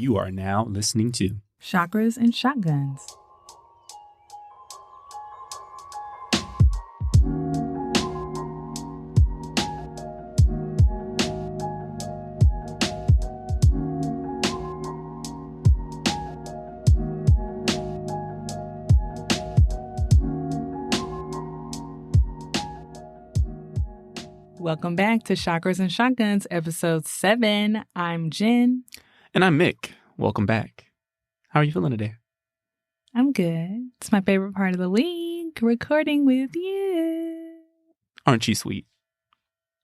You are now listening to Chakras and Shotguns. Welcome back to Chakras and Shotguns, episode 7. I'm Jen. And I'm Mik. Welcome back. How are you feeling today? I'm good. It's my favorite part of the week, recording with you. Aren't you sweet?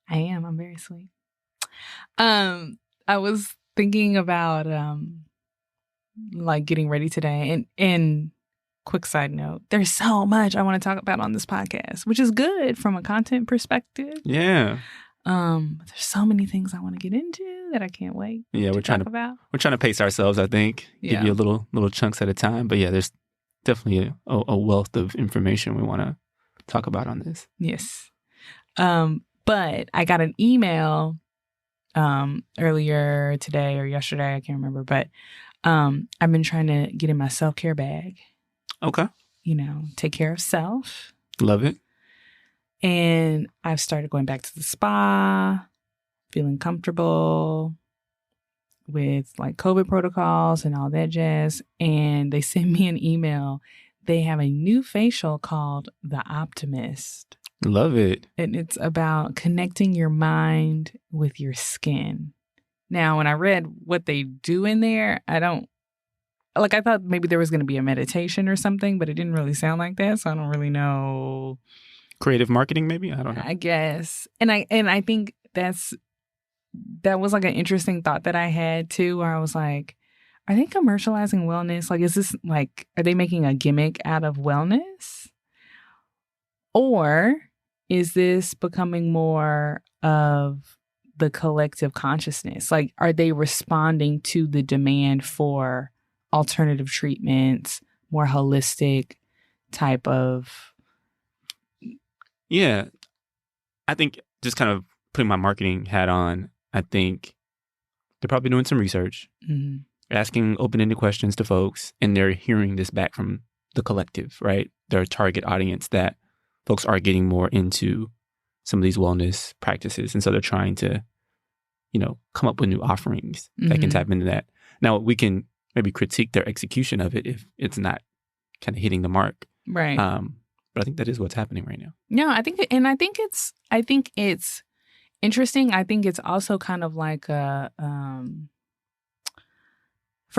I am. I'm very sweet. I was thinking about getting ready today, and quick side note, there's so much I want to talk about on this podcast, which is good from a content perspective. Yeah. There's so many things I want to get into that I can't wait. Yeah, we're trying to pace ourselves, I think. Give you a little chunks at a time. But yeah, there's definitely a wealth of information we want to talk about on this. Yes. But I got an email earlier today or yesterday, I can't remember, but I've been trying to get in my self-care bag. Okay. Take care of self. Love it. And I've started going back to the spa, feeling comfortable with like COVID protocols and all that jazz. And they sent me an email. They have a new facial called The Optimist. Love it. And it's about connecting your mind with your skin. Now, when I read what they do in there, I thought maybe there was going to be a meditation or something, but it didn't really sound like that. So I don't really know. Creative marketing, maybe? I don't know. I guess. And I think that was like an interesting thought that I had too, where I was like, are they commercializing wellness? Like, is this like, are they making a gimmick out of wellness? Or is this becoming more of the collective consciousness? Like, are they responding to the demand for alternative treatments, more holistic type of... Yeah, I think just kind of putting my marketing hat on, I think they're probably doing some research, asking open-ended questions to folks, and they're hearing this back from the collective, right? Their target audience that folks are getting more into some of these wellness practices. And so they're trying to, come up with new offerings that can tap into that. Now, we can maybe critique their execution of it if it's not kind of hitting the mark. Right. But I think that is what's happening right now. No, I think it's interesting. I think it's also kind of like for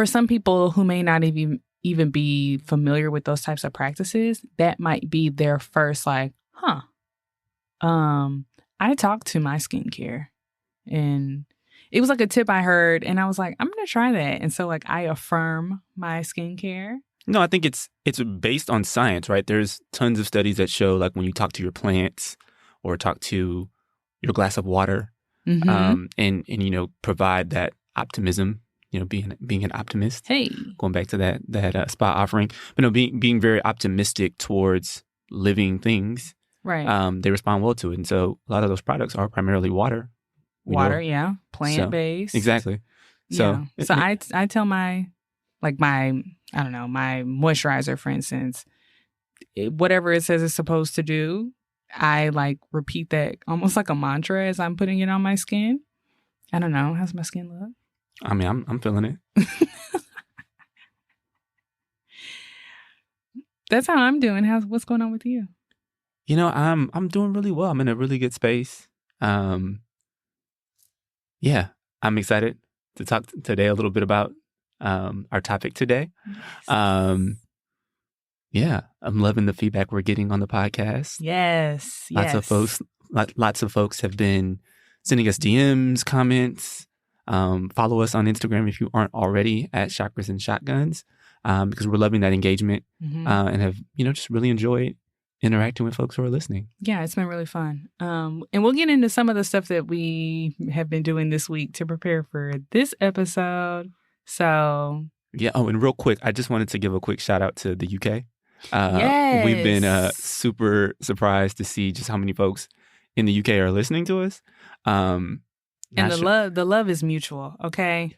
some people who may not even be familiar with those types of practices, that might be their first I talked to my skincare, and it was like a tip I heard, and I was like, I'm going to try that. And so I affirm my skincare. No, I think it's based on science, right? There's tons of studies that show when you talk to your plants or talk to your glass of water, and provide that optimism, being an optimist. Hey, going back to that spa offering, but being very optimistic towards living things, right? They respond well to it, and so a lot of those products are primarily water. Plant based, so, exactly. So, I tell my my moisturizer, for instance, whatever it says it's supposed to do, I repeat that almost like a mantra as I'm putting it on my skin. I don't know. How's my skin look? I mean, I'm feeling it. That's how I'm doing. What's going on with you? I'm doing really well. I'm in a really good space. Yeah, I'm excited to talk today a little bit about our topic today. Yeah, I'm loving the feedback we're getting on the podcast. Yes. Lots of folks have been sending us DMs, comments. Follow us on Instagram if you aren't already at Chakras and Shotguns, because we're loving that engagement, and have just really enjoyed interacting with folks who are listening. Yeah, it's been really fun. And we'll get into some of the stuff that we have been doing this week to prepare for this episode. So yeah. Oh, and real quick, I just wanted to give a quick shout out to the UK. Yes. We've been super surprised to see just how many folks in the UK are listening to us. And the love is mutual, okay?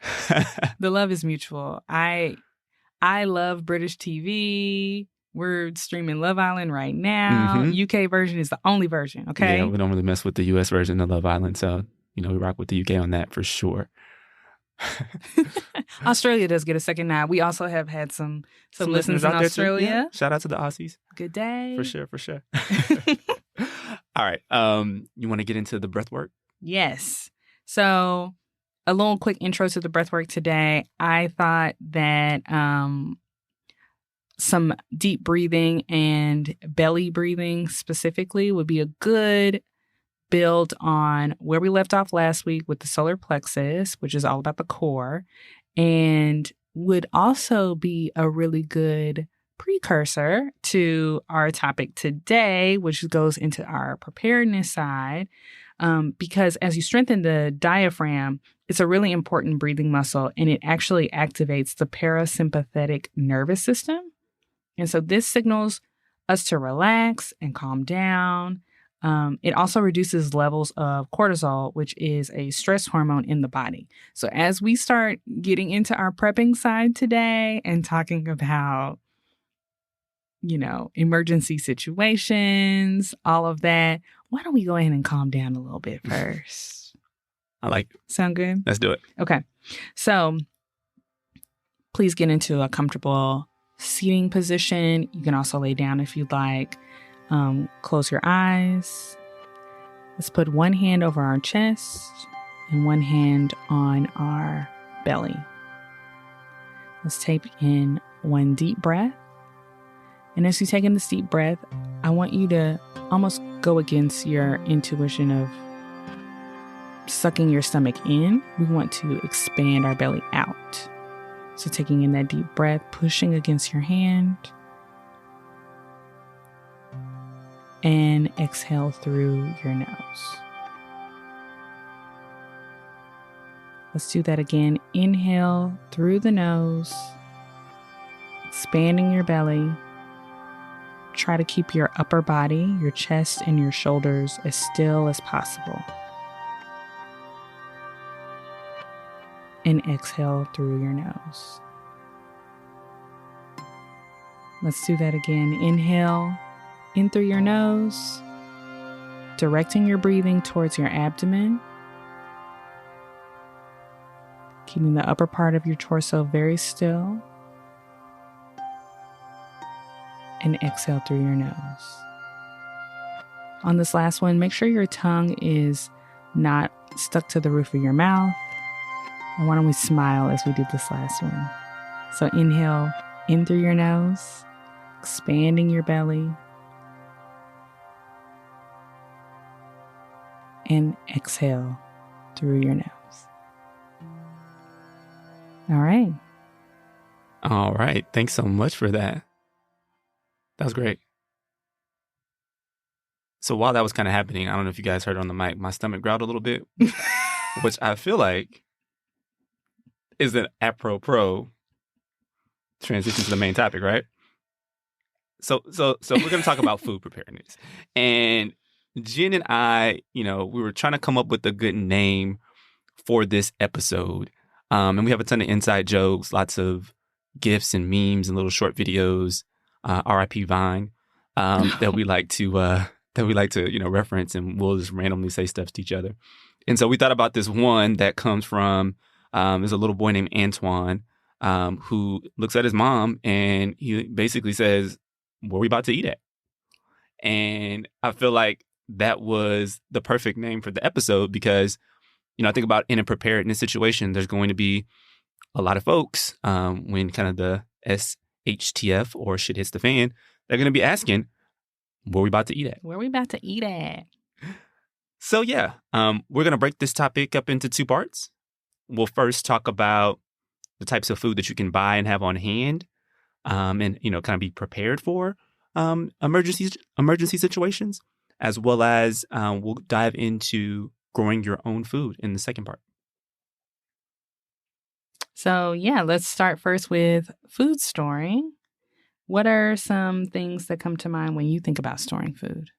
The love is mutual. I love British TV. We're streaming Love Island right now. UK version is the only version, okay? Yeah, we don't really mess with the US version of Love Island, so we rock with the UK on that for sure. Australia does get a second nod. We also have had some listeners in Australia. Yeah. Shout out to the Aussies. Good day. For sure. All right. You want to get into the breath work? Yes. So a little quick intro to the breath work today. I thought that some deep breathing and belly breathing specifically would be a good build on where we left off last week with the solar plexus, which is all about the core, and would also be a really good precursor to our topic today, which goes into our preparedness side. Because as you strengthen the diaphragm, it's a really important breathing muscle, and it actually activates the parasympathetic nervous system. And so this signals us to relax and calm down. It also reduces levels of cortisol, which is a stress hormone in the body. So as we start getting into our prepping side today and talking about, emergency situations, all of that, why don't we go ahead and calm down a little bit first? I like it. Sound good? Let's do it. Okay. So please get into a comfortable seating position. You can also lay down if you'd like. Close your eyes. Let's put one hand over our chest and one hand on our belly. Let's take in one deep breath. And as you take in this deep breath, I want you to almost go against your intuition of sucking your stomach in. We want to expand our belly out. So taking in that deep breath, pushing against your hand, and exhale through your nose. Let's do that again. Inhale through the nose, expanding your belly. Try to keep your upper body, your chest, and your shoulders as still as possible. And exhale through your nose. Let's do that again. Inhale in through your nose, directing your breathing towards your abdomen, keeping the upper part of your torso very still, and exhale through your nose. On this last one, make sure your tongue is not stuck to the roof of your mouth. And why don't we smile as we do this last one? So inhale in through your nose, expanding your belly, and exhale through your nose. All right. All right. Thanks so much for that. That was great. So while that was kind of happening, I don't know if you guys heard on the mic, my stomach growled a little bit, which I feel like is an apropos transition to the main topic, right? So we're going to talk about food preparedness. And Jen and I, we were trying to come up with a good name for this episode. And we have a ton of inside jokes, lots of GIFs and memes and little short videos, RIP Vine, that we like to reference, and we'll just randomly say stuff to each other. And so we thought about this one that comes from, there's a little boy named Antwain, who looks at his mom and he basically says, "What are we about to eat at?" And I feel like that was the perfect name for the episode because, I think about in a preparedness situation, there's going to be a lot of folks when kind of the SHTF or shit hits the fan, they're going to be asking, "What are we about to eat at?" Where are we about to eat at? So yeah, we're going to break this topic up into two parts. We'll first talk about the types of food that you can buy and have on hand, and kind of be prepared for emergency situations, as well as we'll dive into growing your own food in the second part. So yeah, let's start first with food storing. What are some things that come to mind when you think about storing food?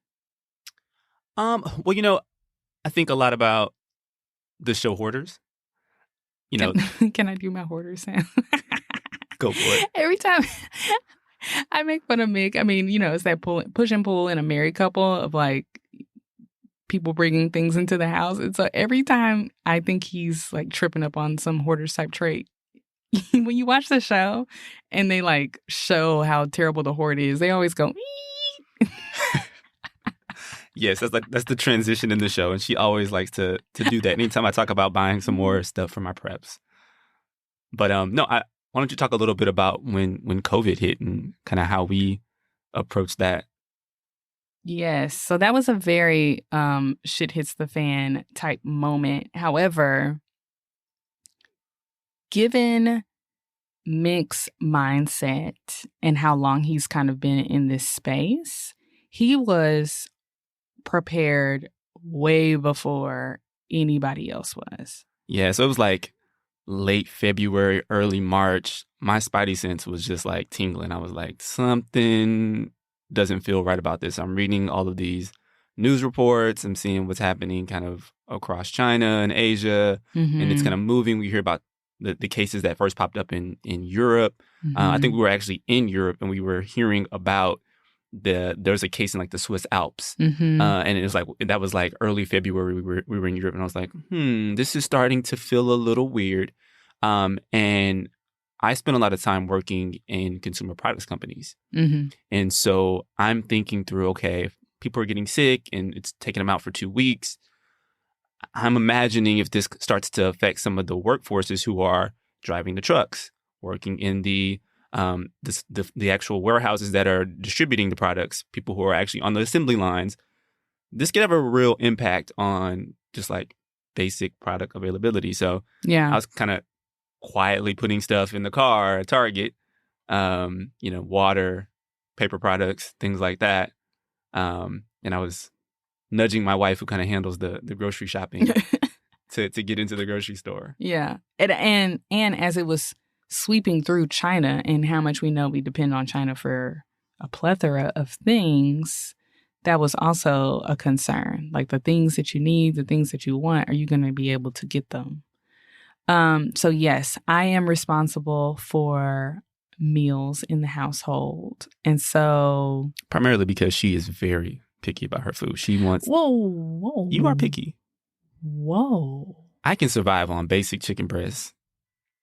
Well, I think a lot about the show Hoarders. You know, can I do my hoarder sound? Go for it. Every time I make fun of Mik, I mean, it's that push and pull in a married couple of like people bringing things into the house. And so every time I think he's like tripping up on some hoarders type trait, when you watch the show and they like show how terrible the hoard is, they always go, yes, that's the transition in the show. And she always likes to do that anytime I talk about buying some more stuff for my preps. But no, why don't you talk a little bit about when COVID hit and kind of how we approached that? Yes. So that was a very shit hits the fan type moment. However, given Mik's mindset and how long he's kind of been in this space, he was prepared way before anybody else was. Yeah. So it was like late February, early March. My spidey sense was just like tingling. I was like, something doesn't feel right about this. I'm reading all of these news reports. I'm seeing what's happening kind of across China and Asia, and it's kind of moving. We hear about the cases that first popped up in Europe. I think we were actually in Europe, and we were hearing about there's a case in like the Swiss Alps, and it was like that was like early February. We were in Europe, and I was like, this is starting to feel a little weird. And I spent a lot of time working in consumer products companies. And so I'm thinking through, okay, if people are getting sick and it's taking them out for 2 weeks, I'm imagining if this starts to affect some of the workforces who are driving the trucks, working in the actual warehouses that are distributing the products, people who are actually on the assembly lines, this could have a real impact on just like basic product availability. So I was kind of quietly putting stuff in the car at Target, water, paper products, things like that. And I was nudging my wife, who kind of handles the grocery shopping, to get into the grocery store. Yeah. And as it was sweeping through China and how much we know we depend on China for a plethora of things, that was also a concern. Like the things that you need, the things that you want, are you going to be able to get them? So yes, I am responsible for meals in the household. And so... primarily because she is very picky about her food. She wants... Whoa. You are picky. Whoa. I can survive on basic chicken breast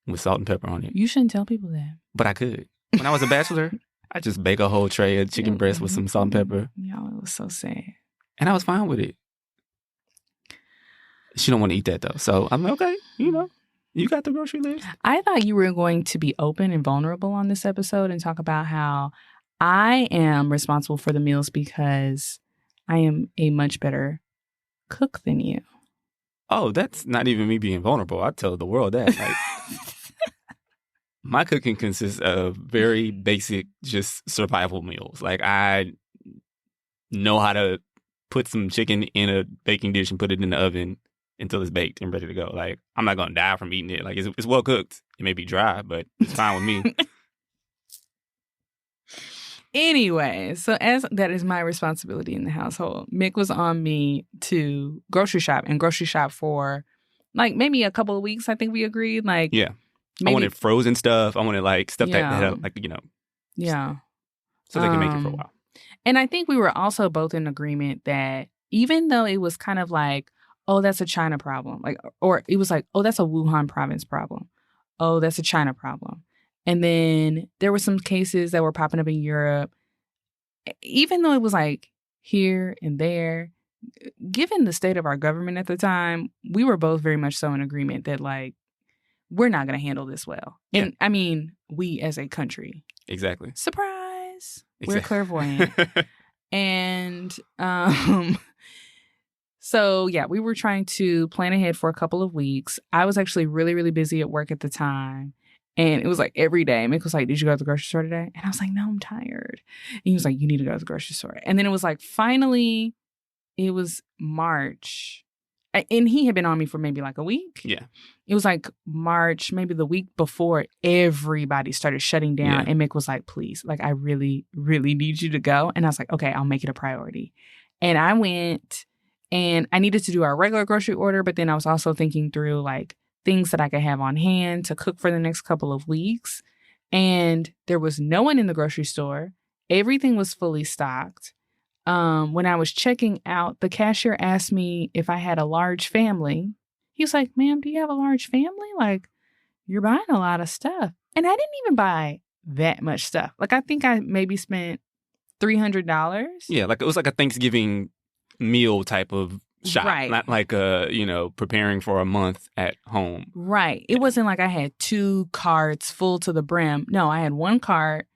with salt and pepper on it. You shouldn't tell people that. But I could. When I was a bachelor, I just bake a whole tray of chicken breast with some salt and pepper. Y'all, it was so sad. And I was fine with it. She don't want to eat that, though. So I'm like, okay, you got the grocery list. I thought you were going to be open and vulnerable on this episode and talk about how I am responsible for the meals because I am a much better cook than you. Oh, that's not even me being vulnerable. I tell the world that. Like, my cooking consists of very basic, just survival meals. Like, I know how to put some chicken in a baking dish and put it in the oven until it's baked and ready to go. Like, I'm not going to die from eating it. Like, it's well cooked. It may be dry, but it's fine with me. Anyway, so as that is my responsibility in the household, Mik was on me to grocery shop for like maybe a couple of weeks. I think we agreed. Like, yeah, maybe, I wanted frozen stuff. I wanted like stuff that like yeah, so they can make it for a while. And I think we were also both in agreement that even though it was kind of like, oh, that's a China problem, like, or it was like, oh, that's a Wuhan province problem, oh, that's a China problem. And then there were some cases that were popping up in Europe. Even though it was like here and there, given the state of our government at the time, we were both very much so in agreement that like, we're not going to handle this well. Yeah. And I mean, we as a country. Exactly. Surprise. Exactly. We're clairvoyant. And so, yeah, we were trying to plan ahead for a couple of weeks. I was actually really, really busy at work at the time. And it was like every day. Mik was like, did you go to the grocery store today? And I was like, no, I'm tired. And he was like, you need to go to the grocery store. And then it was like, finally, it was March. And he had been on me for maybe like a week. Yeah. It was like March, maybe the week before, everybody started shutting down. Yeah. And Mik was like, please, like, I really, really need you to go. And I was like, okay, I'll make it a priority. And I went And I needed to do our regular grocery order, but then I was also thinking through like things that I could have on hand to cook for the next couple of weeks. And there was no one in the grocery store. Everything was fully stocked. When I was checking out, the cashier asked me if I had a large family. He was like, "Ma'am, do you have a large family? Like, you're buying a lot of stuff." And I didn't even buy that much stuff. Like, I think I maybe spent $300. Yeah, like it was like a Thanksgiving meal type of shop, Right. not like preparing for a month at home. Right. It wasn't like I had 2 carts full to the brim. No, I had 1 cart,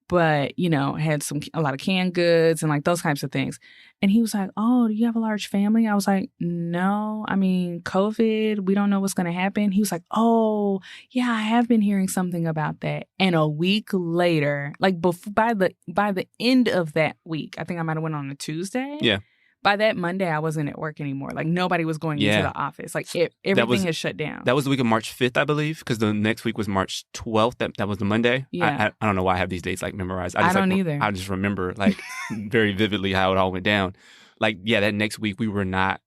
but had a lot of canned goods and like those types of things. And he was like, "Oh, do you have a large family?" I was like, "No, I mean, COVID, we don't know what's going to happen." He was like, "Oh, yeah, I have been hearing something about that." And a week later, like by the end of that week, I think I might have went on a Tuesday. Yeah. By that Monday, I wasn't at work anymore. Like, nobody was going into the office. Like, everything had shut down. That was the week of March 5th, I believe, because the next week was March 12th. That was the Monday. Yeah. I don't know why I have these dates, like, memorized. I don't either. I just remember, like, very vividly how it all went down. Like, yeah, that next week, we were not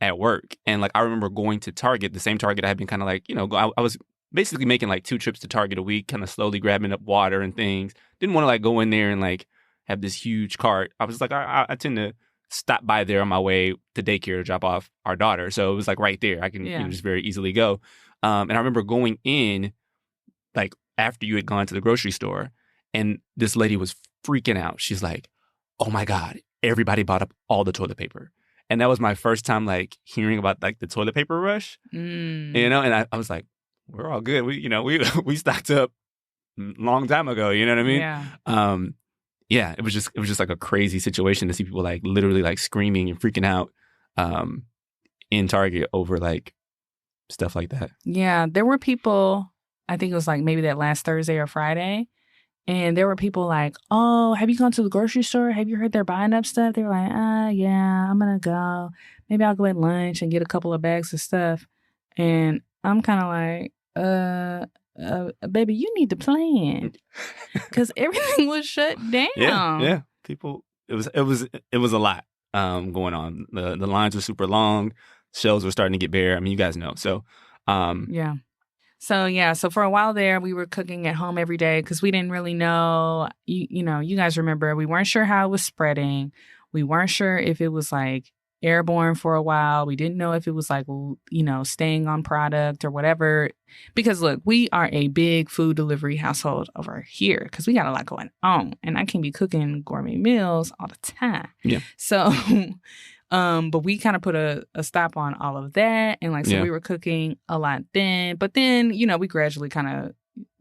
at work. And, like, I remember going to Target, the same Target I had been kind of, like, I was basically making, like, 2 trips to Target a week, kind of slowly grabbing up water and things. Didn't want to, like, go in there and, like, have this huge cart. I was like, I tend to stop by there on my way to daycare to drop off our daughter. So it was like right there. I can just very easily go. And I remember going in like after you had gone to the grocery store and this lady was freaking out. She's like, "Oh my God, everybody bought up all the toilet paper." And that was my first time like hearing about like the toilet paper rush, and I was like, "We're all good. We stocked up a long time ago." You know what I mean? Yeah. Yeah, it was just like a crazy situation to see people like literally like screaming and freaking out in Target over like stuff like that. Yeah, there were people, I think it was like maybe that last Thursday or Friday, and there were people like, "Oh, have you gone to the grocery store? Have you heard they're buying up stuff?" They were like, "Yeah, I'm going to go. Maybe I'll go at lunch and get a couple of bags of stuff." And I'm kind of like, baby, you need to plan because everything was shut down. Yeah. People, it was a lot going on. The lines were super long. Shelves were starting to get bare. I mean, you guys know. So, yeah. So for a while there, we were cooking at home every day because we didn't really know. You guys remember we weren't sure how it was spreading. We weren't sure if it was like airborne for a while. We didn't know if it was like, staying on product or whatever. Because look, we are a big food delivery household over here because we got a lot going on. And I can be cooking gourmet meals all the time. Yeah. So, but we kind of put a stop on all of that. And we were cooking a lot then. But then, we gradually kind of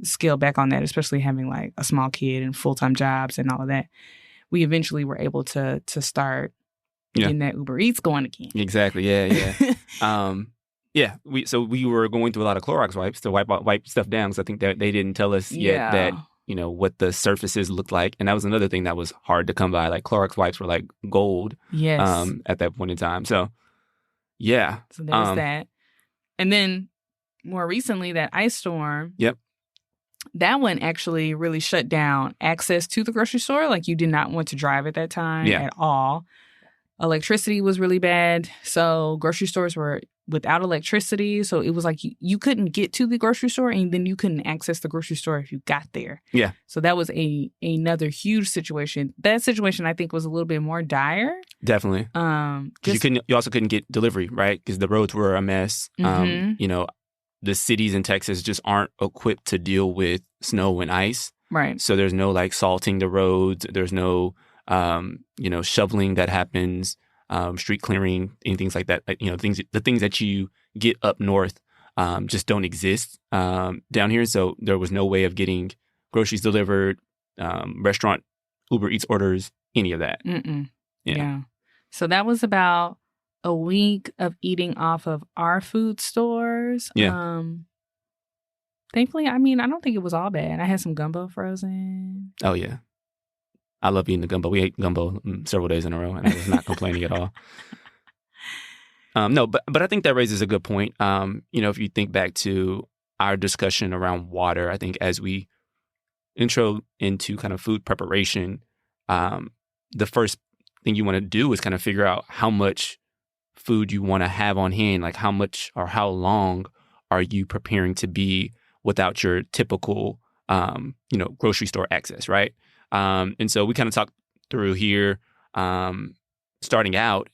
scaled back on that, especially having like a small kid and full-time jobs and all of that. We eventually were able to start getting that Uber Eats going again. Exactly. Yeah. We were going through a lot of Clorox wipes to wipe stuff down because I think that they didn't tell us yet that what the surfaces looked like, and that was another thing that was hard to come by. Like Clorox wipes were like gold. Yes. At that point in time. So yeah. So there was that, and then more recently that ice storm. Yep. That one actually really shut down access to the grocery store. Like you did not want to drive at that time at all. Electricity was really bad. So grocery stores were without electricity. So it was like you couldn't get to the grocery store and then you couldn't access the grocery store if you got there. Yeah. So that was another huge situation. That situation I think was a little bit more dire. Definitely. You also couldn't get delivery, right? Because the roads were a mess. Mm-hmm. The cities in Texas just aren't equipped to deal with snow and ice. Right. So there's no like salting the roads. There's no shoveling that happens, street clearing and things like that. The things that you get up north just don't exist down here. So there was no way of getting groceries delivered, restaurant, Uber Eats orders, any of that. Yeah. So that was about a week of eating off of our food stores. Yeah. Thankfully, I mean, I don't think it was all bad. I had some gumbo frozen. Oh, yeah. I love eating the gumbo. We ate gumbo several days in a row, and I was not complaining at all. No, but I think that raises a good point. If you think back to our discussion around water, I think as we intro into kind of food preparation, the first thing you want to do is kind of figure out how much food you want to have on hand? Like how much or how long are you preparing to be without your typical, grocery store access, right? And so we kind of talked through here, starting out,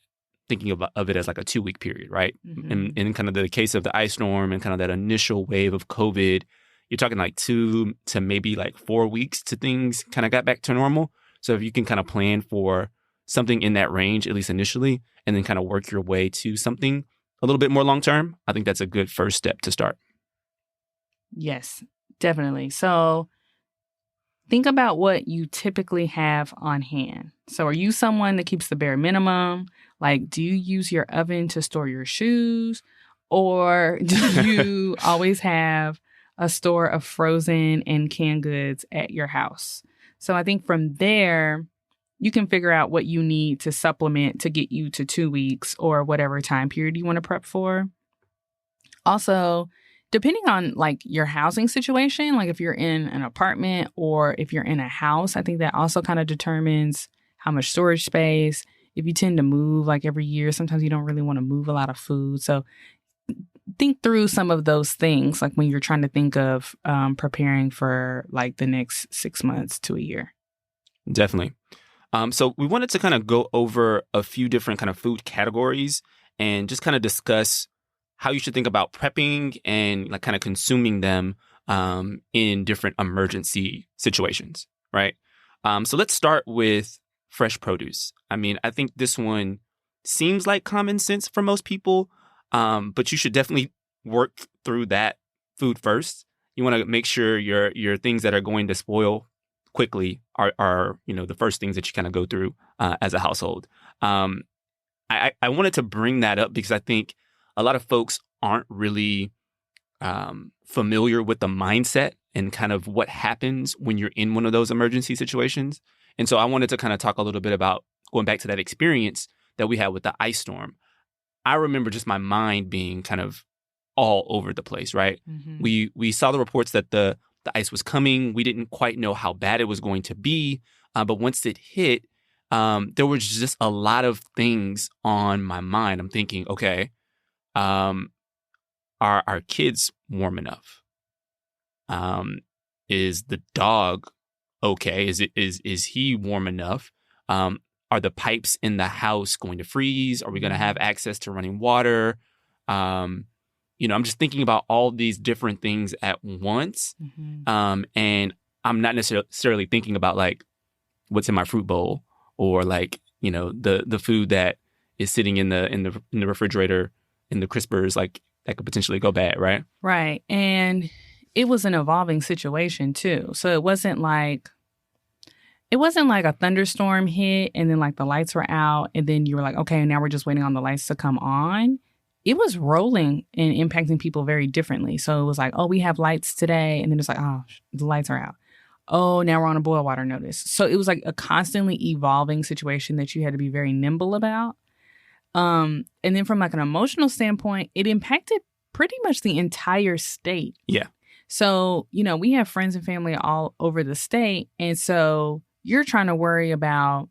thinking of it as like a 2-week period, right? And in kind of the case of the ice storm and kind of that initial wave of COVID, you're talking like 2 to maybe like 4 weeks to things kind of got back to normal. So if you can kind of plan for something in that range, at least initially, and then kind of work your way to something a little bit more long-term, I think that's a good first step to start. Yes, definitely. So think about what you typically have on hand. So are you someone that keeps the bare minimum? Like, do you use your oven to store your shoes? Or do you always have a store of frozen and canned goods at your house? So I think from there, you can figure out what you need to supplement to get you to 2 weeks or whatever time period you want to prep for. Also, depending on like your housing situation, like if you're in an apartment or if you're in a house, I think that also kind of determines how much storage space. If you tend to move like every year, sometimes you don't really want to move a lot of food. So think through some of those things, like when you're trying to think of preparing for like the next 6 months to a year. Definitely. So we wanted to kind of go over a few different kind of food categories and just kind of discuss how you should think about prepping and like kind of consuming them in different emergency situations, right? So let's start with fresh produce. I mean, I think this one seems like common sense for most people, but you should definitely work through that food first. You want to make sure your things that are going to spoil quickly are the first things that you kind of go through as a household. I wanted to bring that up because I think a lot of folks aren't really familiar with the mindset and kind of what happens when you're in one of those emergency situations. And so I wanted to kind of talk a little bit about going back to that experience that we had with the ice storm. I remember just my mind being kind of all over the place, right? Mm-hmm. We saw the reports that the ice was coming. We didn't quite know how bad it was going to be. But once it hit, there was just a lot of things on my mind. I'm thinking, okay, are our kids warm enough? Is the dog okay? Is he warm enough? Are the pipes in the house going to freeze? Are we going to have access to running water? I'm just thinking about all these different things at once. Mm-hmm. And I'm not necessarily thinking about like what's in my fruit bowl or like, the food that is sitting in the refrigerator in the crispers, like that could potentially go bad, right? Right. And it was an evolving situation too. So it wasn't like a thunderstorm hit and then like the lights were out and then you were like, okay, now we're just waiting on the lights to come on. It was rolling and impacting people very differently. So it was like, oh, we have lights today. And then it's like, oh, the lights are out. Oh, now we're on a boil water notice. So it was like a constantly evolving situation that you had to be very nimble about. And then from like an emotional standpoint, it impacted pretty much the entire state. Yeah. So, we have friends and family all over the state. And so you're trying to worry about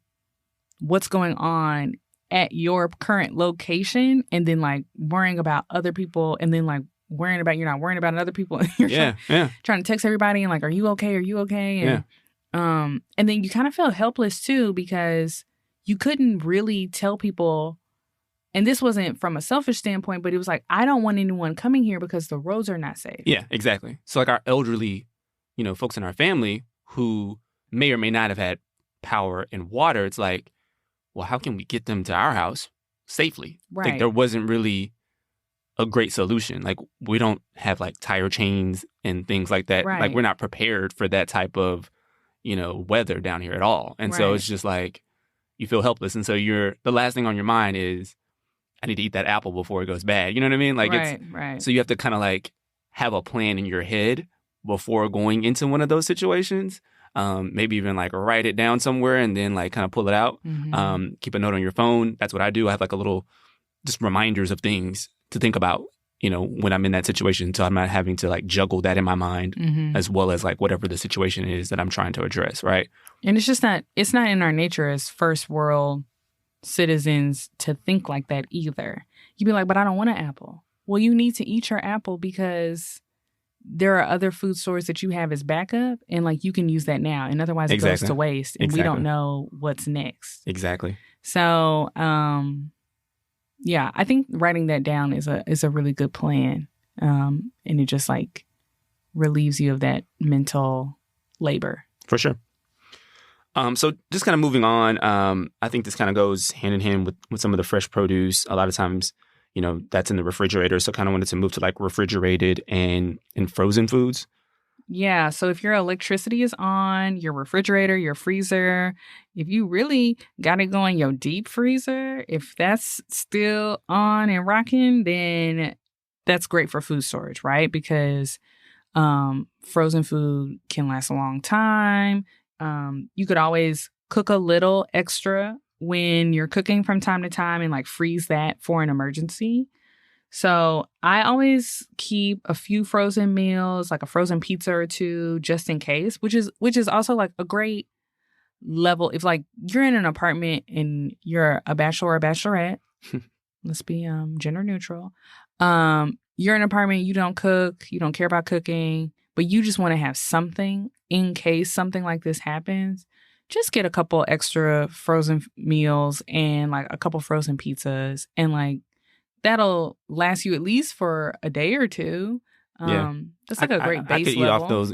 what's going on at your current location and then like worrying about other people and then like you're not worrying about other people. You're trying to text everybody and like, are you okay? Are you okay? And, and then you kind of feel helpless too because you couldn't really tell people. And this wasn't from a selfish standpoint, but it was like, I don't want anyone coming here because the roads are not safe. Yeah, exactly. So like our elderly, folks in our family who may or may not have had power and water, it's like, well, how can we get them to our house safely? Right. Like there wasn't really a great solution. Like we don't have like tire chains and things like that. Right. Like we're not prepared for that type of, weather down here at all. And so it's just like you feel helpless. And so the last thing on your mind is, I need to eat that apple before it goes bad. You know what I mean? Like right. So you have to kind of like have a plan in your head before going into one of those situations. Maybe even like write it down somewhere and then like kind of pull it out. Mm-hmm. Keep a note on your phone. That's what I do. I have like a little just reminders of things to think about, when I'm in that situation. So I'm not having to like juggle that in my mind as well as like whatever the situation is that I'm trying to address. Right. And it's not in our nature as first world citizens to think like that either. You'd be like, but I don't want an apple. Well, you need to eat your apple because there are other food stores that you have as backup, and like you can use that now. And otherwise, it goes to waste, and we don't know what's next. Exactly. So, yeah, I think writing that down is a really good plan, and it just like relieves you of that mental labor. For sure. So just kind of moving on, I think this kind of goes hand in hand with some of the fresh produce. A lot of times, that's in the refrigerator. So kind of wanted to move to like refrigerated and frozen foods. Yeah. So if your electricity is on, your refrigerator, your freezer, if you really got it going, your deep freezer, if that's still on and rocking, then that's great for food storage, right? Because frozen food can last a long time. You could always cook a little extra when you're cooking from time to time and like freeze that for an emergency. So I always keep a few frozen meals, like a frozen pizza or two, just in case, which is also like a great level. If like you're in an apartment and you're a bachelor or bachelorette, let's be gender neutral. You're in an apartment, you don't cook, you don't care about cooking, but you just want to have something in case something like this happens. Just get a couple extra frozen meals and like a couple frozen pizzas, and like that'll last you at least for a day or two. That's like a great base I could level. eat off those,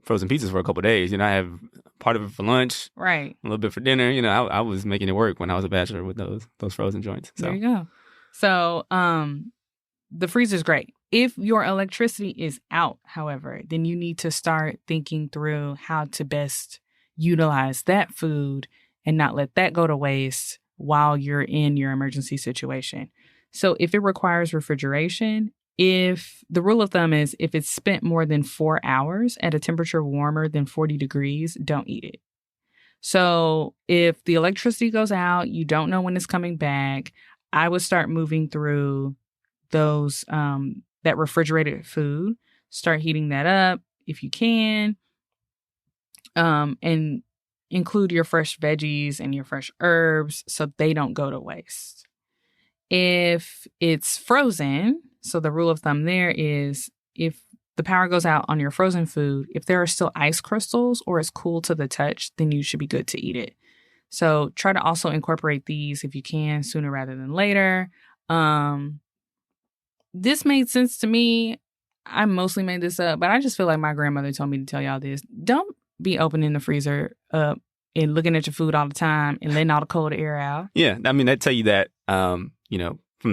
frozen pizzas for a couple of days. I have part of it for lunch, right? A little bit for dinner. I was making it work when I was a bachelor with those frozen joints. So. There you go. So, the freezer's great. If your electricity is out, however, then you need to start thinking through how to best utilize that food and not let that go to waste while you're in your emergency situation. So if it requires refrigeration, if the rule of thumb is if it's spent more than 4 hours at a temperature warmer than 40 degrees, don't eat it. So if the electricity goes out, you don't know when it's coming back, I would start moving through those that refrigerated food, start heating that up if you can, and include your fresh veggies and your fresh herbs so they don't go to waste. If it's frozen, so the rule of thumb there is if the power goes out on your frozen food, if there are still ice crystals or it's cool to the touch, then you should be good to eat it. So try to also incorporate these if you can sooner rather than later. This made sense to me. I mostly made this up, but I just feel like my grandmother told me to tell y'all this. Don't be opening the freezer up and looking at your food all the time and letting all the cold air out. Yeah, I mean, they tell you that, from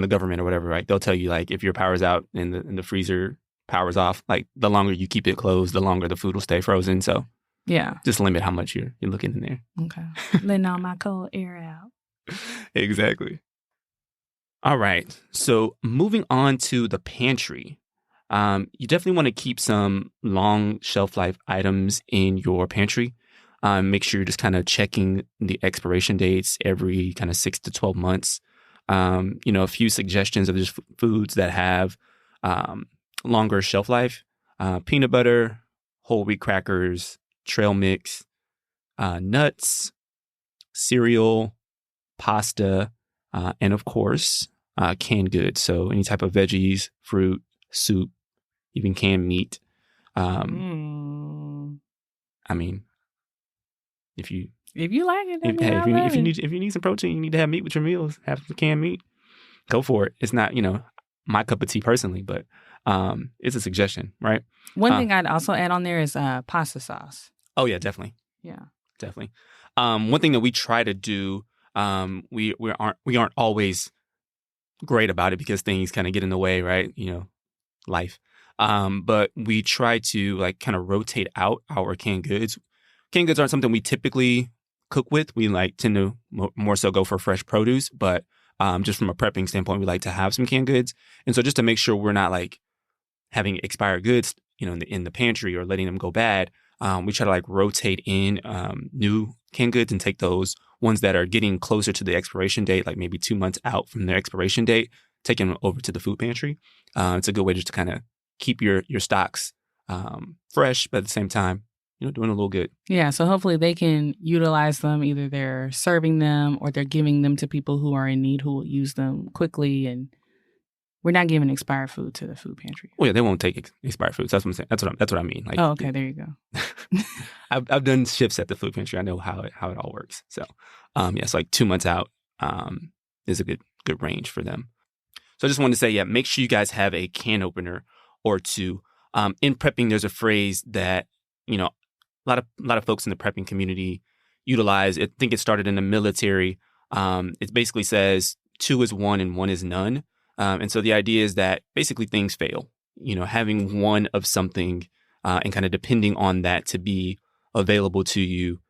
the government or whatever, right? They'll tell you, like, if your power's out and the freezer power's off, like, the longer you keep it closed, the longer the food will stay frozen. So, yeah, just limit how much you're looking in there. Okay. Letting all my cold air out. Exactly. All right. So, moving on to the pantry. You definitely want to keep some long shelf life items in your pantry. Make sure you're just kind of checking the expiration dates every kind of 6 to 12 months. A few suggestions of just foods that have longer shelf life: peanut butter, whole wheat crackers, trail mix, nuts, cereal, pasta, and of course, canned goods. So any type of veggies, fruit, soup, even canned meat. I mean, if you like it, if you need some protein, you need to have meat with your meals. Have some canned meat. Go for it. It's not my cup of tea personally, but it's a suggestion, right? One thing I'd also add on there is pasta sauce. Oh yeah, definitely. Yeah, definitely. One thing that we try to do, we aren't always great about it because things kind of get in the way, right? Life. But we try to like kind of rotate out our canned goods. Canned goods aren't something we typically cook with. We like tend to more so go for fresh produce, but just from a prepping standpoint, we like to have some canned goods. And so just to make sure we're not like having expired goods, in the pantry or letting them go bad, we try to like rotate in new canned goods and take those ones that are getting closer to the expiration date, like maybe 2 months out from their expiration date, taking them over to the food pantry. It's a good way just to kind of keep your stocks fresh, but at the same time, doing a little good. Yeah, so hopefully they can utilize them. Either they're serving them or they're giving them to people who are in need who will use them quickly. And we're not giving expired food to the food pantry. Well, yeah, they won't take expired foods. That's what I'm saying. That's what I mean. Like, oh, okay, there you go. I've done shifts at the food pantry. I know how it all works. So, so like 2 months out is a good range for them. So I just wanted to say, yeah, make sure you guys have a can opener or two. In prepping, there's a phrase that, a lot of folks in the prepping community utilize. I think it started in the military. It basically says 2 is 1 and 1 is none. And so the idea is that basically things fail. Having one of something and kind of depending on that to be available to you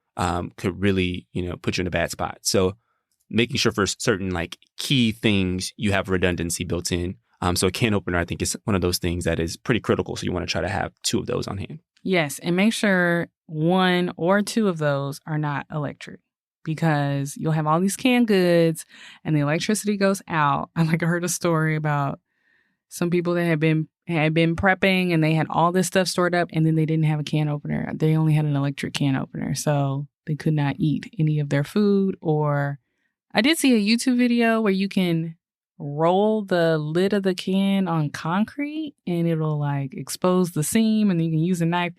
could really, put you in a bad spot. So making sure for certain like key things you have redundancy built in. So a can opener, I think, is one of those things that is pretty critical. So you want to try to have 2 of those on hand. Yes, and make sure 1 or 2 of those are not electric, because you'll have all these canned goods and the electricity goes out. I heard a story about some people that had been prepping and they had all this stuff stored up and then they didn't have a can opener. They only had an electric can opener, so they could not eat any of their food. Or I did see a YouTube video where you can roll the lid of the can on concrete and it'll like expose the seam and then you can use a knife.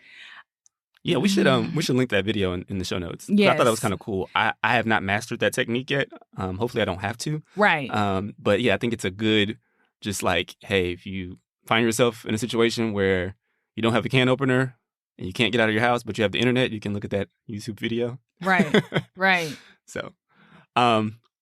Yeah, we should link that video in the show notes. Yes. I thought that was kind of cool. I have not mastered that technique yet. Hopefully I don't have to. Right. But yeah, I think it's a good, just like, hey, if you find yourself in a situation where you don't have a can opener and you can't get out of your house, but you have the internet, you can look at that YouTube video. Right. Right. So,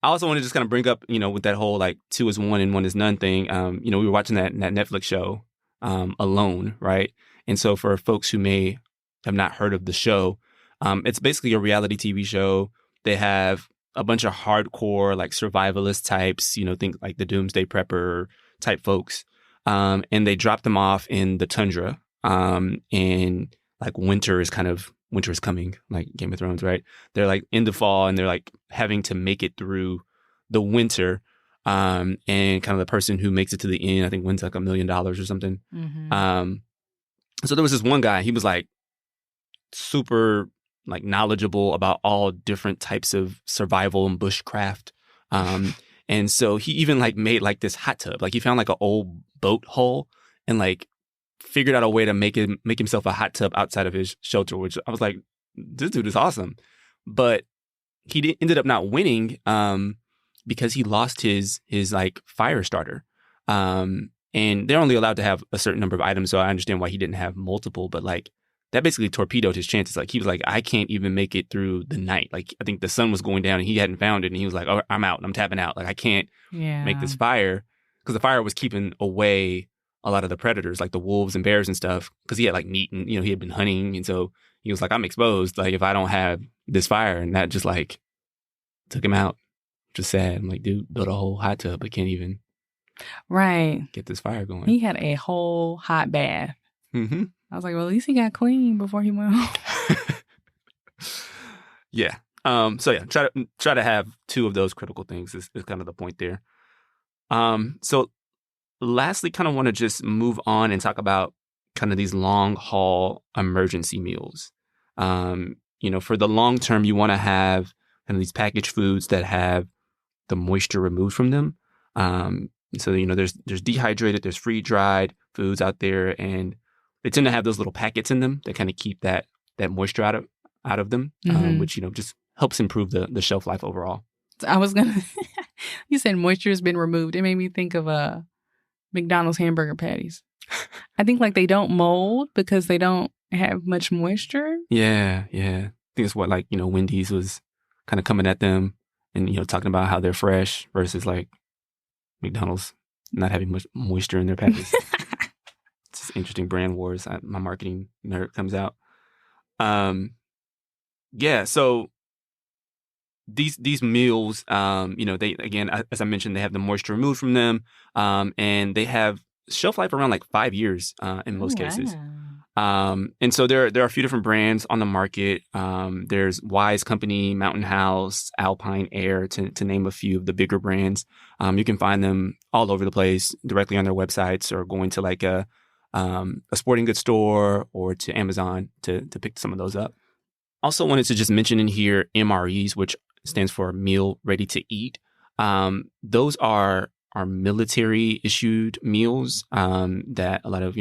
I also want to just kind of bring up, with that whole like 2 is 1 and 1 is none thing. We were watching that Netflix show, Alone, right? And so for folks who may have not heard of the show, it's basically a reality TV show. They have a bunch of hardcore like survivalist types, think like the Doomsday Prepper type folks. And they drop them off in the tundra. And like winter is coming, like Game of Thrones, right? They're like in the fall and they're like having to make it through the winter. And kind of the person who makes it to the end, I think wins like $1 million or something. Mm-hmm. So there was this one guy, he was like super like knowledgeable about all different types of survival and bushcraft. And so he even like made like this hot tub. Like he found like an old boat hull and like figured out a way to make himself a hot tub outside of his shelter, which I was like, this dude is awesome. But he ended up not winning because he lost his like fire starter. And they're only allowed to have a certain number of items. So I understand why he didn't have multiple, but like that basically torpedoed his chances. Like he was like, I can't even make it through the night. Like I think the sun was going down and he hadn't found it. And he was like, oh, I'm out. I'm tapping out. Like I can't make this fire, because the fire was keeping away a lot of the predators, like the wolves and bears and stuff, because he had like meat and, he had been hunting. And so he was like, I'm exposed. Like if I don't have this fire, and that just like took him out. Just sad. I'm like, dude, built a whole hot tub, but can't even get this fire going. He had a whole hot bath. Mm-hmm. I was like, well, at least he got clean before he went home. Yeah. So yeah, try to have 2 of those critical things is kind of the point there. So lastly, kind of want to just move on and talk about kind of these long haul emergency meals. For the long term, you want to have kind of these packaged foods that have the moisture removed from them. So there's dehydrated, there's free dried foods out there, and they tend to have those little packets in them that kind of keep that moisture out of them, mm-hmm. Which just helps improve the shelf life overall. So I was gonna, you said moisture has been removed. It made me think of McDonald's hamburger patties. I think like they don't mold because they don't have much moisture. Yeah. I think it's what like Wendy's was kind of coming at them and talking about how they're fresh versus like McDonald's not having much moisture in their patties. It's just interesting brand wars. My marketing nerd comes out. So these meals, they, again, as I mentioned, they have the moisture removed from them, and they have shelf life around like 5 years in most cases. And so there are a few different brands on the market. There's Wise Company, Mountain House, Alpine Air, to name a few of the bigger brands. You can find them all over the place, directly on their websites or going to like a a sporting goods store or to Amazon to pick some of those up. Also wanted to just mention in here MREs, which stands for Meal Ready to Eat. Those are military issued meals that a lot of,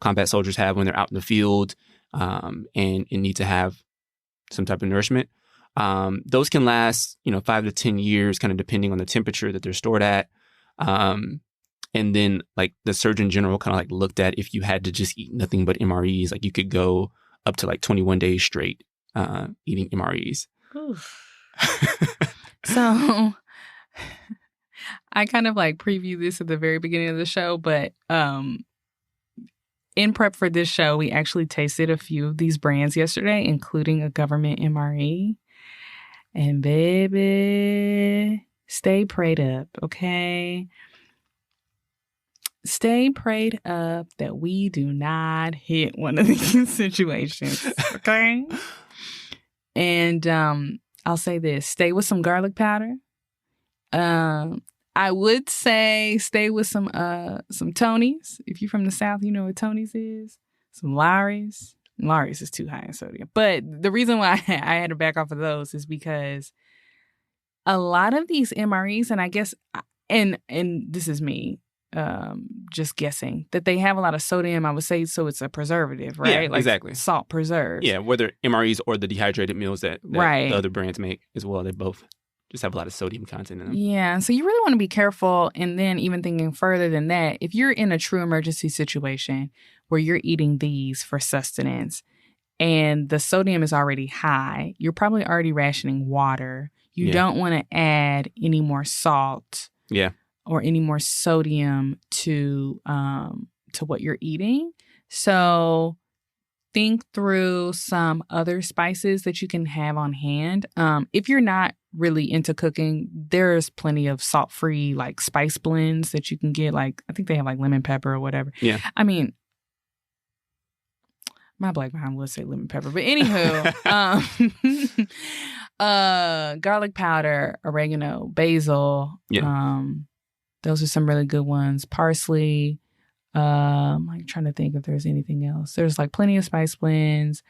combat soldiers have when they're out in the field and need to have some type of nourishment. Those can last, 5 to 10 years, kind of depending on the temperature that they're stored at. And then like the Surgeon General kind of like looked at if you had to just eat nothing but MREs, like you could go up to like 21 days straight eating MREs. So I kind of like preview this at the very beginning of the show, but in prep for this show, we actually tasted a few of these brands yesterday, including a government MRE. And baby, stay prayed up, okay? Stay prayed up that we do not hit one of these situations, okay? And I'll say this, stay with some garlic powder. I would say stay with some Tony's. If you're from the South, you know what Tony's is. Some Lawry's. Lawry's is too high in sodium. But the reason why I had to back off of those is because a lot of these MREs, and I guess, and this is me, just guessing, that they have a lot of sodium, I would say, so it's a preservative, right? Yeah, like exactly. Salt preserves. Yeah, whether MREs or the dehydrated meals that right. the other brands make as well, they both just have a lot of sodium content in them. Yeah, so you really want to be careful. And then even thinking further than that, if you're in a true emergency situation where you're eating these for sustenance and the sodium is already high, you're probably already rationing water. You don't want to add any more salt. Yeah. Or any more sodium to what you're eating. So think through some other spices that you can have on hand. If you're not really into cooking, there's plenty of salt-free like spice blends that you can get. Like I think they have like lemon pepper or whatever. Yeah. I mean, my black behind would say lemon pepper, but anywho, garlic powder, oregano, basil. Yeah. Those are some really good ones. Parsley. I'm like trying to think if there's anything else. There's like plenty of spice blends.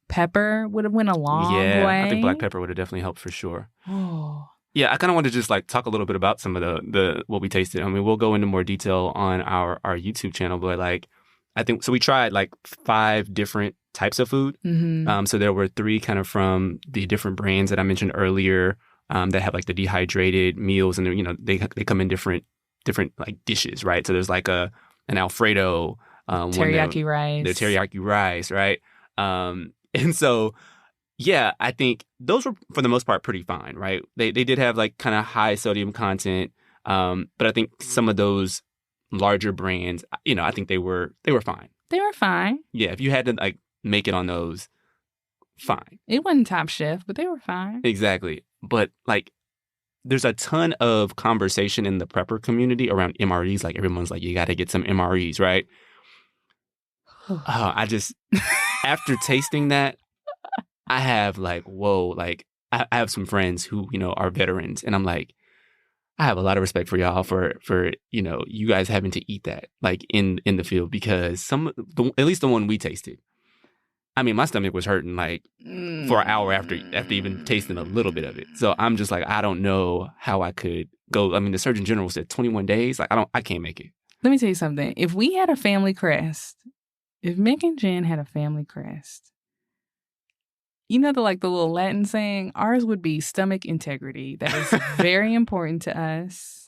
Pepper would have went a long way. I think black pepper would have definitely helped for sure. Oh. Yeah, I kind of want to just like talk a little bit about some of the what we tasted. I mean, we'll go into more detail on our YouTube channel, but like I think so. We tried like 5 different types of food. Mm-hmm. So there were 3 kind of from the different brands that I mentioned earlier that have like the dehydrated meals, and they come in different like dishes, right? So there's like an Alfredo, teriyaki rice. The teriyaki rice, right? And so, yeah, I think those were for the most part pretty fine, right? They did have like kind of high sodium content, but I think some of those larger brands, I think they were fine. They were fine. Yeah, if you had to like make it on those, fine. It wasn't Top Chef, but they were fine. Exactly, but like. There's a ton of conversation in the prepper community around MREs. Like everyone's like, you got to get some MREs, right? I just, after tasting that, I have like, whoa, like I have some friends who, are veterans. And I'm like, I have a lot of respect for y'all for you guys having to eat that like in the field, because at least the one we tasted, I mean, my stomach was hurting like for an hour after even tasting a little bit of it. So I'm just like, I don't know how I could go. I mean, the Surgeon General said 21 days. Like, I can't make it. Let me tell you something. If we had a family crest, if Mik and Jenn had a family crest, the little Latin saying, ours would be stomach integrity. That is very important to us.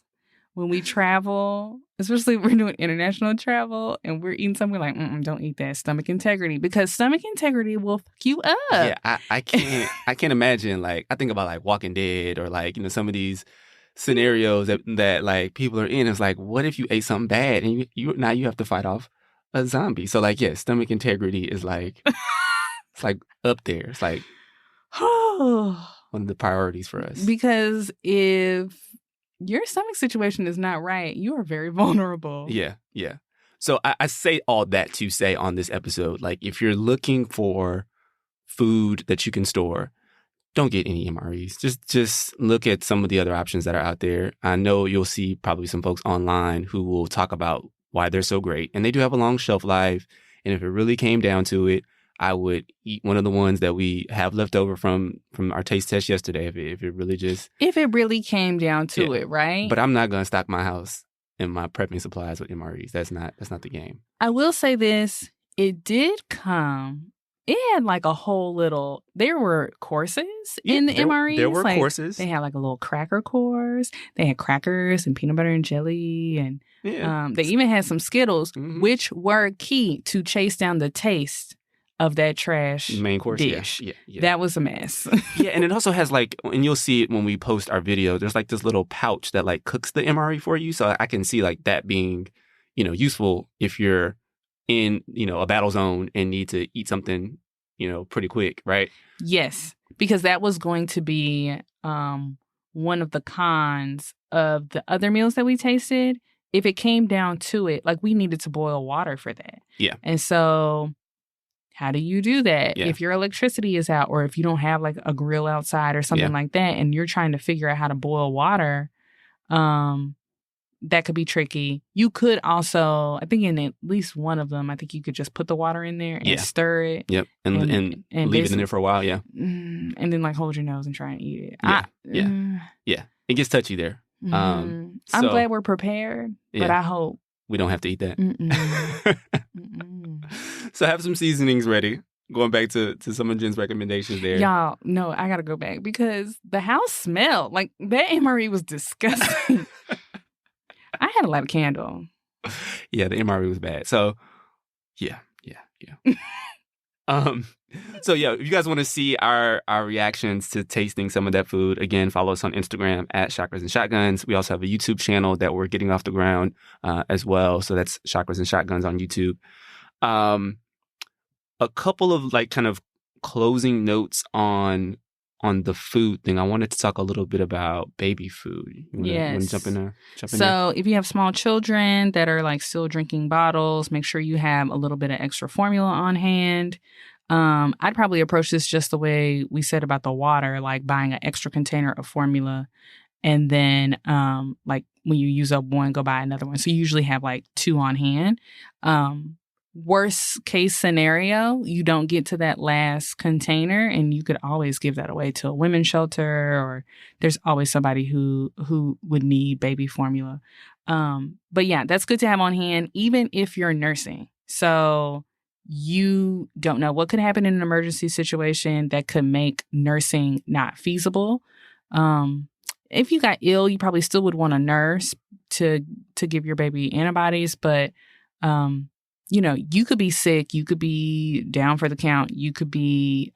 When we travel, especially if we're doing international travel and we're eating something, we're like, don't eat that. Stomach integrity, because stomach integrity will fuck you up. Yeah, I can't imagine. Like, I think about like Walking Dead or like, some of these scenarios that like people are in. It's like, what if you ate something bad and you now you have to fight off a zombie? So like, yeah, stomach integrity is like, it's like up there. It's like one of the priorities for us. Because if your stomach situation is not right, you are very vulnerable. Yeah. So I say all that to say on this episode, like if you're looking for food that you can store, don't get any MREs. Just look at some of the other options that are out there. I know you'll see probably some folks online who will talk about why they're so great. And they do have a long shelf life. And if it really came down to it, I would eat one of the ones that we have left over from our taste test yesterday. If it really just... If it really came down to it, right? But I'm not going to stock my house and my prepping supplies with MREs. That's not the game. I will say this. It did come... It had like a whole little... There were courses in the MREs. There were courses. They had like a little cracker course. They had crackers and peanut butter and jelly. And they even had some Skittles, which were key to chase down the taste of that trash main course dish. Yeah. That was a mess. Yeah, and it also has like, and you'll see it when we post our video, there's like this little pouch that like cooks the MRE for you. So I can see like that being, useful if you're in, a battle zone and need to eat something, pretty quick, right? Yes, because that was going to be one of the cons of the other meals that we tasted. If it came down to it, like we needed to boil water for that. Yeah. And so how do you do that Yeah. if your electricity is out or if you don't have like a grill outside or something like that and you're trying to figure out how to boil water? That could be tricky. You could also, I think in at least one of them, I think you could just put the water in there and stir it. Yep. And leave it in there for a while. Yeah. And then like hold your nose and try and eat it. Yeah. It gets touchy there. I'm glad we're prepared, but I hope we don't have to eat that. So have some seasonings ready. Going back to some of Jen's recommendations there. Y'all, no, I got to go back because the house smelled like that MRE was disgusting. I had to light a candle. Yeah, the MRE was bad. So, yeah. So yeah, if you guys want to see our reactions to tasting some of that food, again, follow us on Instagram at Chakras and Shotguns. We also have a YouTube channel that we're getting off the ground as well. So that's Chakras and Shotguns on YouTube. A couple of like kind of closing notes on the food thing. I wanted to talk a little bit about baby food. You want to jump in there? So if you have small children that are like still drinking bottles, make sure you have a little bit of extra formula on hand. I'd probably approach this just the way we said about the water, like buying an extra container of formula. And then like when you use up one, go buy another one. So you usually have like 2 on hand. Worst case scenario, you don't get to that last container and you could always give that away to a women's shelter, or there's always somebody who would need baby formula. But yeah, that's good to have on hand, even if you're nursing. So you don't know what could happen in an emergency situation that could make nursing not feasible. If you got ill, you probably still would want a nurse to give your baby antibodies, but you could be sick, you could be down for the count, you could be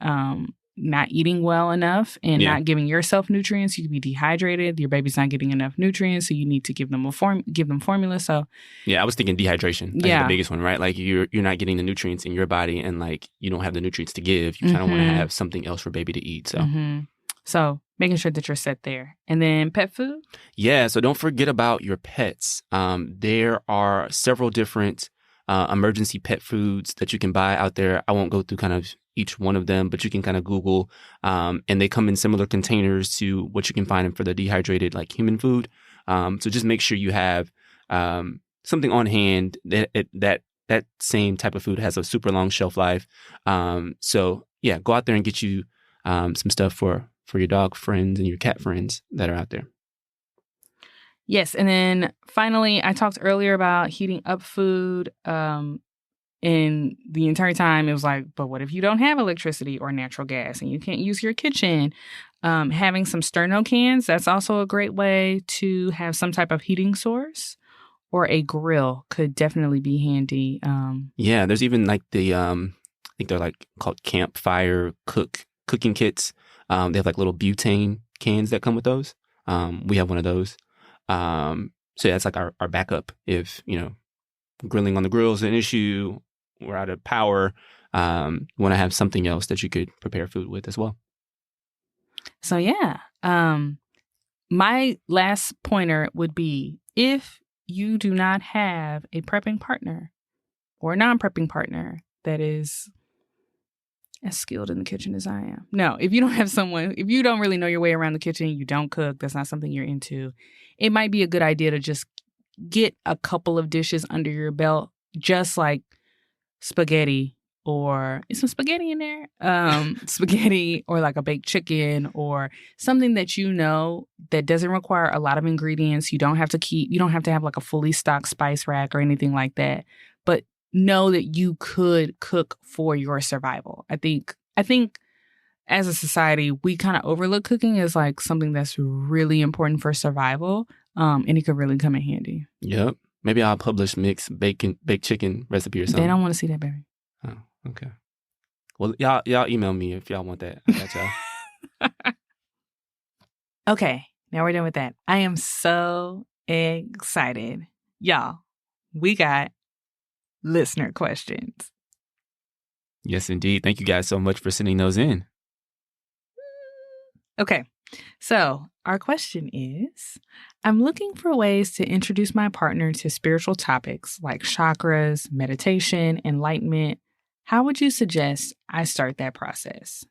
not eating well enough and not giving yourself nutrients. You could be dehydrated. Your baby's not getting enough nutrients, so you need to give them formula. So yeah, I was thinking dehydration. That's the biggest one, right? Like you're not getting the nutrients in your body, and like you don't have the nutrients to give. You kind of want to have something else for baby to eat. So. So making sure that you're set there. And then pet food? Yeah, so don't forget about your pets. There are several different emergency pet foods that you can buy out there. I won't go through kind of each one of them, but you can kind of Google, and they come in similar containers to what you can find for the dehydrated like human food. So just make sure you have something on hand that same type of food has a super long shelf life. So yeah, go out there and get you some stuff for your dog friends and your cat friends that are out there. Yes. And then finally, I talked earlier about heating up food. And the entire time it was like, but what if you don't have electricity or natural gas and you can't use your kitchen? Having some sterno cans, that's also a great way to have some type of heating source, or a grill could definitely be handy. Yeah, there's even like the, I think they're like called campfire cooking kits. They have like little butane cans that come with those. We have one of those. So that's like our backup if, grilling on the grill is an issue, we're out of power, you want to have something else that you could prepare food with as well. So yeah, my last pointer would be, if you do not have a prepping partner or a non-prepping partner that is as skilled in the kitchen as I am. No, if you don't have someone, if you don't really know your way around the kitchen, you don't cook, that's not something you're into, it might be a good idea to just get a couple of dishes under your belt, just like spaghetti, or is some spaghetti in there? Spaghetti, or like a baked chicken, or something that you know that doesn't require a lot of ingredients. You don't have to have like a fully stocked spice rack or anything like that. But know that you could cook for your survival. I think as a society, we kind of overlook cooking as like something that's really important for survival. And it could really come in handy. Yep. Maybe I'll publish Mik's baked chicken recipe or something. They don't want to see that, baby. Oh, okay. Well, y'all email me if y'all want that. I got y'all. Okay, now we're done with that. I am so excited. Y'all, we got listener questions. Yes, indeed. Thank you guys so much for sending those in. Okay, so our question is, I'm looking for ways to introduce my partner to spiritual topics like chakras, meditation, enlightenment. How would you suggest I start that process?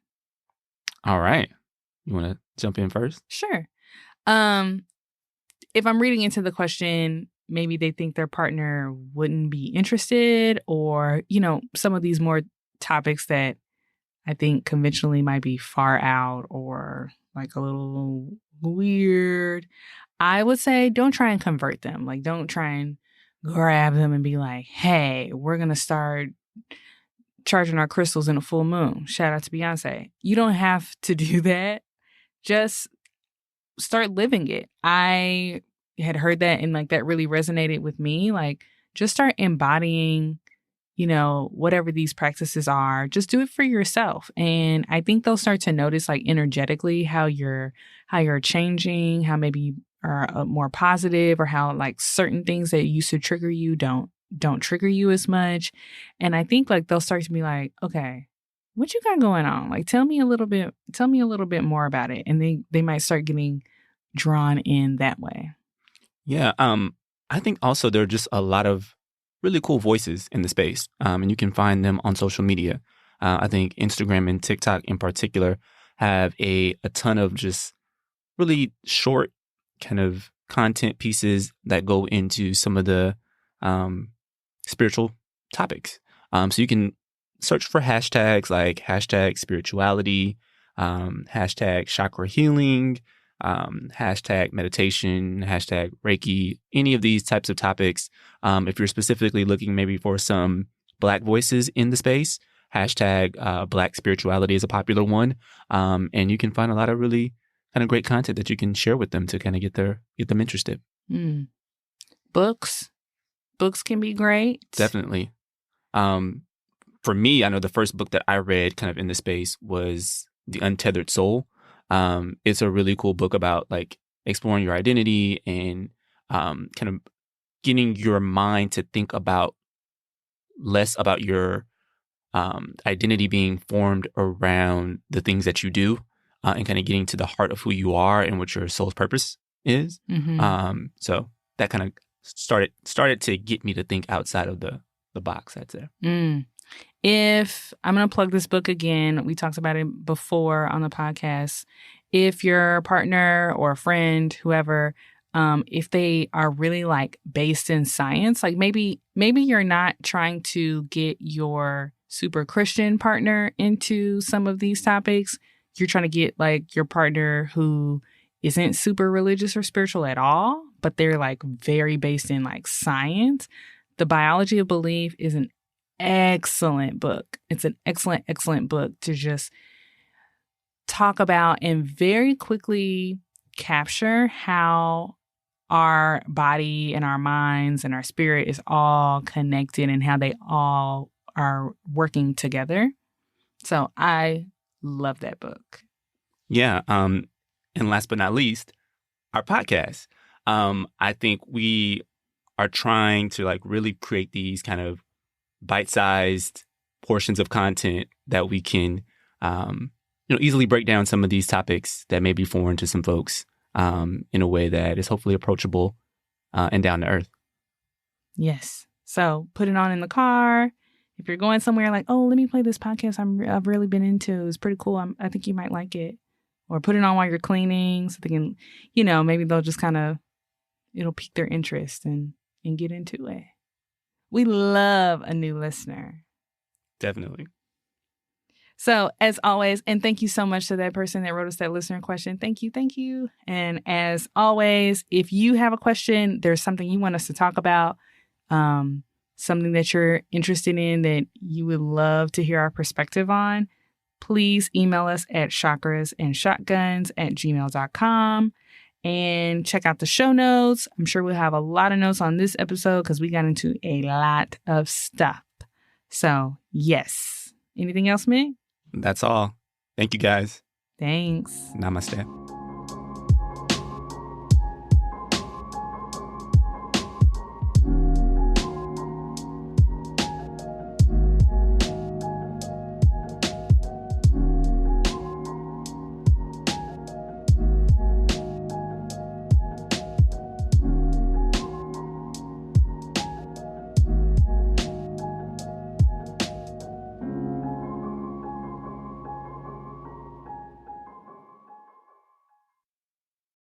All right. You want to jump in first? Sure. If I'm reading into the question, maybe they think their partner wouldn't be interested, or, some of these more topics that I think conventionally might be far out or like a little weird. I would say don't try and convert them. Like, don't try and grab them and be like, hey, we're going to start charging our crystals in a full moon. Shout out to Beyonce. You don't have to do that. Just start living it. I had heard that and like that really resonated with me. Like, just start embodying, whatever these practices are. Just do it for yourself. And I think they'll start to notice like energetically how you're changing, how maybe you are more positive, or how like certain things that used to trigger you don't trigger you as much. And I think like they'll start to be like, okay, what you got going on? Like, tell me a little bit more about it. And they might start getting drawn in that way. Yeah. I think also there are just a lot of really cool voices in the space. And you can find them on social media. I think Instagram and TikTok in particular have a ton of just really short kind of content pieces that go into some of the spiritual topics. So you can search for hashtags like hashtag spirituality, hashtag chakra healing, hashtag meditation, hashtag Reiki, any of these types of topics. If you're specifically looking maybe for some Black voices in the space, hashtag Black spirituality is a popular one. And you can find a lot of really kind of great content that you can share with them to kind of get them interested. Books can be great. Definitely. For me, I know the first book that I read kind of in the space was The Untethered Soul. It's a really cool book about like exploring your identity and kind of getting your mind to think about less about your identity being formed around the things that you do, and kind of getting to the heart of who you are and what your soul's purpose is. Mm-hmm. So that kind of started to get me to think outside of the box, I'd say. If I'm going to plug this book again, we talked about it before on the podcast. If your partner or a friend, whoever, if they are really like based in science, like maybe you're not trying to get your super Christian partner into some of these topics. You're trying to get like your partner who isn't super religious or spiritual at all, but they're like very based in like science. The Biology of Belief is an excellent book. It's an excellent book to just talk about and very quickly capture how our body and our minds and our spirit is all connected and how they all are working together. So I love that book. Yeah. And last but not least, our podcast. I think we are trying to like really create these kind of bite-sized portions of content that we can, easily break down some of these topics that may be foreign to some folks in a way that is hopefully approachable and down to earth. Yes. So put it on in the car. If you're going somewhere like, oh, let me play this podcast I've really been into. It's pretty cool. I think you might like it. Or put it on while you're cleaning so they can, maybe they'll just kind of it'll pique their interest and get into it. We love a new listener. Definitely. So as always, and thank you so much to that person that wrote us that listener question. Thank you. Thank you. And as always, if you have a question, there's something you want us to talk about, something that you're interested in that you would love to hear our perspective on, please email us at chakrasandshotguns@gmail.com and check out the show notes. I'm sure we'll have a lot of notes on this episode because we got into a lot of stuff. So, yes. Anything else, Mik? That's all. Thank you, guys. Thanks. Namaste.